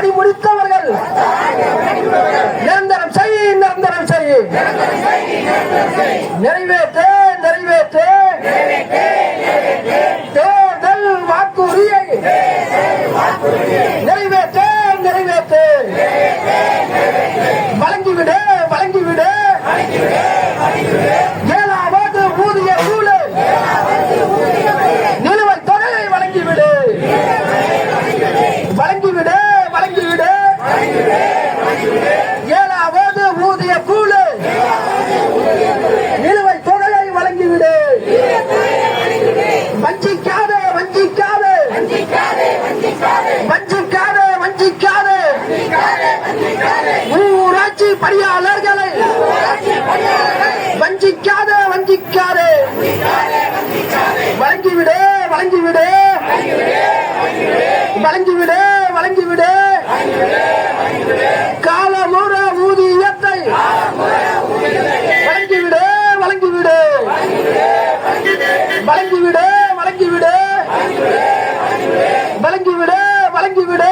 பணி முடித்தவர்கள் நிரந்தரம் செய், நிரந்தரம் செய், நிறைவேற்று, நிறைவேற்று தேர்தல் வாக்குறுதியை, நிறைவேற்று, நிறைவேற்று வழங்கிவிடு, வழங்கிவிடு ஏழாவது ஊதிய கூலி நிலுவைத் தொகையை வழங்கிவிடு, வழங்கிவிடு, வழங்கிவிடு ஏழாவது ஊதிய கூலி நிலுவைத் தொகையை வழங்கிவிடு. வஞ்சிக்காதே, வஞ்சிக்காதே, வஞ்சிக்காதே, வஞ்சிக்காதே ஊராட்சி பணியாளர்களை வஞ்சிக்காதே, வஞ்சிக்காதே வழங்கிவிடு, வழங்கிவிடு, வழங்கிவிடு, வழங்கிவிடு காலமுற ஊதியத்தை வழங்கிவிடு, வழங்கிவிடு, வழங்கிவிடு, வழங்கிவிடு, வழங்கிவிடு, வழங்கிவிடு